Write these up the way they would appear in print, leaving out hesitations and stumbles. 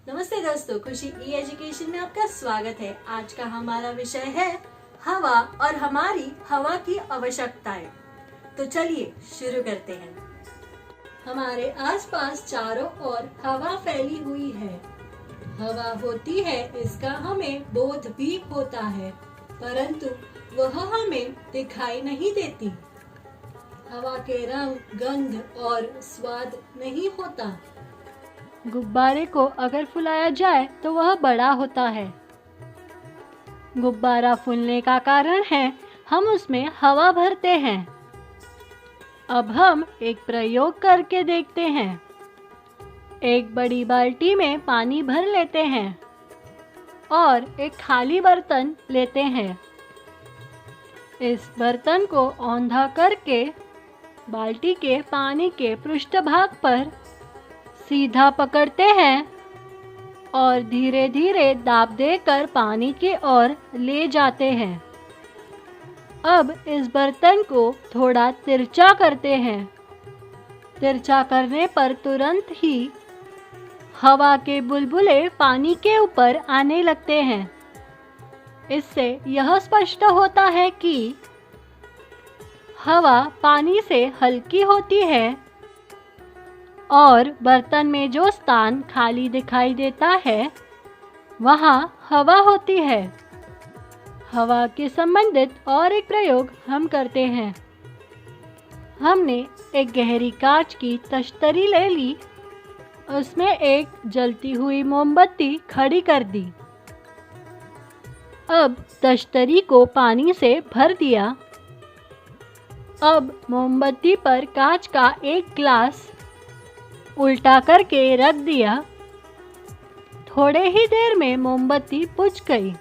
नमस्ते दोस्तों, खुशी ई एजुकेशन में आपका स्वागत है। आज का हमारा विषय है हवा और हमारी हवा की आवश्यकताएं। तो चलिए शुरू करते हैं। हमारे आसपास चारों ओर हवा फैली हुई है। हवा होती है, इसका हमें बोध भी होता है, परंतु वह हमें दिखाई नहीं देती। हवा के रंग, गंध और स्वाद नहीं होता। गुब्बारे को अगर फुलाया जाए तो वह बड़ा होता है। गुब्बारा फूलने का कारण है हम उसमें हवा भरते हैं। अब हम एक प्रयोग करके देखते हैं। एक बड़ी बाल्टी में पानी भर लेते हैं और एक खाली बर्तन लेते हैं। इस बर्तन को औंधा करके बाल्टी के पानी के पृष्ठभाग पर सीधा पकड़ते हैं और धीरे धीरे दाब देकर पानी की ओर ले जाते हैं। अब इस बर्तन को थोड़ा तिरछा करते हैं। तिरछा करने पर तुरंत ही हवा के बुलबुले पानी के ऊपर आने लगते हैं। इससे यह स्पष्ट होता है कि हवा पानी से हल्की होती है और बर्तन में जो स्थान खाली दिखाई देता है वहाँ हवा होती है। हवा के संबंधित और एक प्रयोग हम करते हैं। हमने एक गहरी कांच की तश्तरी ले ली, उसमें एक जलती हुई मोमबत्ती खड़ी कर दी। अब तश्तरी को पानी से भर दिया। अब मोमबत्ती पर कांच का एक ग्लास उल्टा करके रख दिया। थोड़े ही देर में मोमबत्ती बुझ गई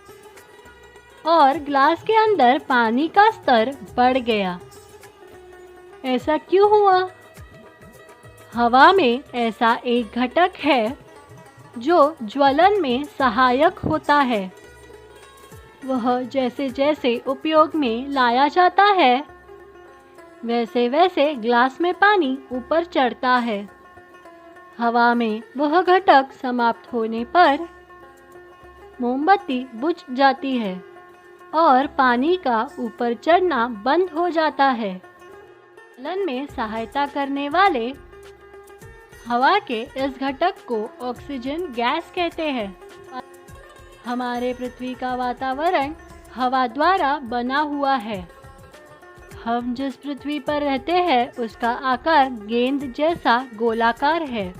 और ग्लास के अंदर पानी का स्तर बढ़ गया। ऐसा क्यों हुआ? हवा में ऐसा एक घटक है जो ज्वलन में सहायक होता है। वह जैसे जैसे उपयोग में लाया जाता है वैसे वैसे ग्लास में पानी ऊपर चढ़ता है। हवा में वह घटक समाप्त होने पर मोमबत्ती बुझ जाती है और पानी का ऊपर चढ़ना बंद हो जाता है। ज्वलन में सहायता करने वाले हवा के इस घटक को ऑक्सीजन गैस कहते हैं। हमारे पृथ्वी का वातावरण हवा द्वारा बना हुआ है। हम जिस पृथ्वी पर रहते हैं उसका आकार गेंद जैसा गोलाकार है।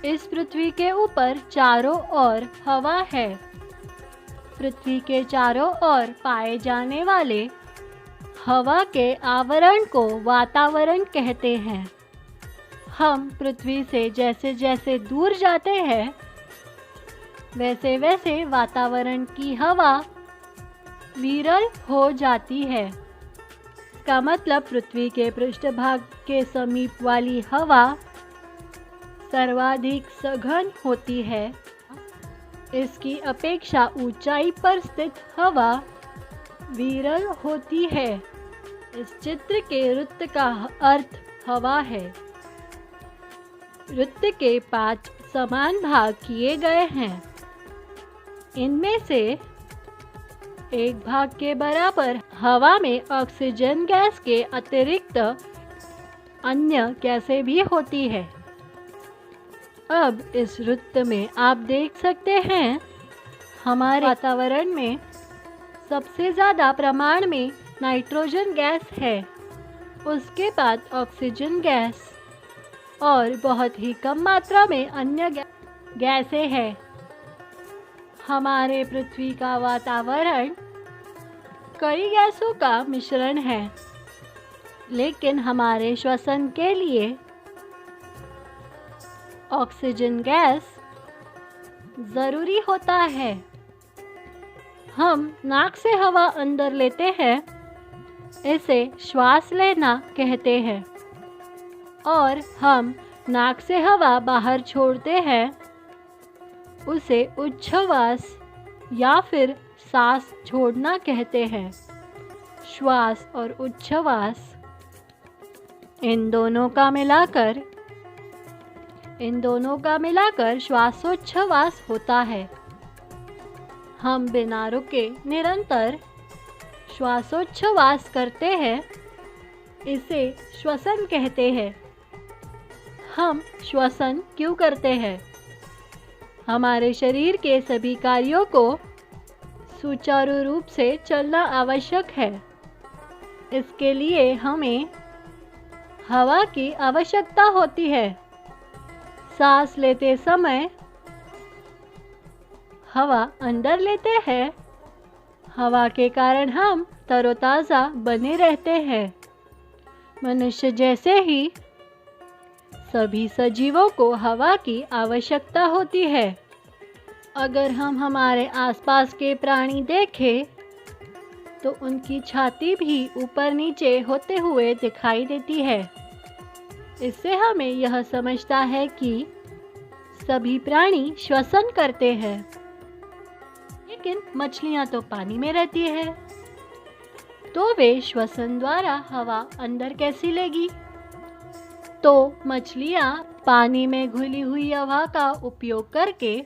इस पृथ्वी के ऊपर चारों ओर हवा है। पृथ्वी के चारों ओर पाए जाने वाले हवा के आवरण को वातावरण कहते हैं। हम पृथ्वी से जैसे जैसे दूर जाते हैं वैसे वैसे वातावरण की हवा विरल हो जाती है। इसका मतलब पृथ्वी के पृष्ठभाग के समीप वाली हवा सर्वाधिक सघन होती है। इसकी अपेक्षा ऊंचाई पर स्थित हवा विरल होती है। इस चित्र के वृत्त का अर्थ हवा है। वृत्त के 5 समान भाग किए गए हैं। इनमें से एक भाग के बराबर हवा में ऑक्सीजन गैस के अतिरिक्त अन्य गैसें भी होती है। अब इस वृत्त में आप देख सकते हैं हमारे वातावरण में सबसे ज़्यादा प्रमाण में नाइट्रोजन गैस है, उसके बाद ऑक्सीजन गैस और बहुत ही कम मात्रा में अन्य गैसें हैं। हमारे पृथ्वी का वातावरण कई गैसों का मिश्रण है, लेकिन हमारे श्वसन के लिए ऑक्सीजन गैस ज़रूरी होता है। हम नाक से हवा अंदर लेते हैं, इसे श्वास लेना कहते हैं, और हम नाक से हवा बाहर छोड़ते हैं, उसे उच्छ्वास या फिर सांस छोड़ना कहते हैं। श्वास और उच्छ्वास इन दोनों का मिलाकर इन दोनों का मिलाकर श्वासोच्छ्वास होता है। हम बिना रुके निरंतर श्वासोच्छ्वास करते हैं, इसे श्वसन कहते हैं। हम श्वसन क्यों करते हैं? हमारे शरीर के सभी कार्यों को सुचारू रूप से चलना आवश्यक है। इसके लिए हमें हवा की आवश्यकता होती है। सांस लेते समय हवा अंदर लेते हैं। हवा के कारण हम तरोताज़ा बने रहते हैं। मनुष्य जैसे ही सभी सजीवों को हवा की आवश्यकता होती है। अगर हम हमारे आसपास के प्राणी देखें तो उनकी छाती भी ऊपर नीचे होते हुए दिखाई देती है। इससे हमें यह समझता है कि सभी प्राणी श्वसन करते हैं। लेकिन मछलियां तो पानी में रहती है, तो वे श्वसन द्वारा हवा अंदर कैसी लेगी? तो मछलियां पानी में घुली हुई हवा का उपयोग करके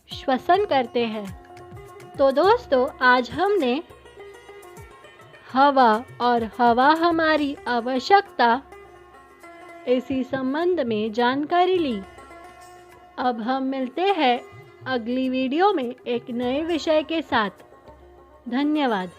श्वसन करते हैं। तो दोस्तों, आज हमने हवा और हवा हमारी आवश्यकता इसी संबंध में जानकारी ली। अब हम मिलते हैं अगली वीडियो में एक नए विषय के साथ। धन्यवाद।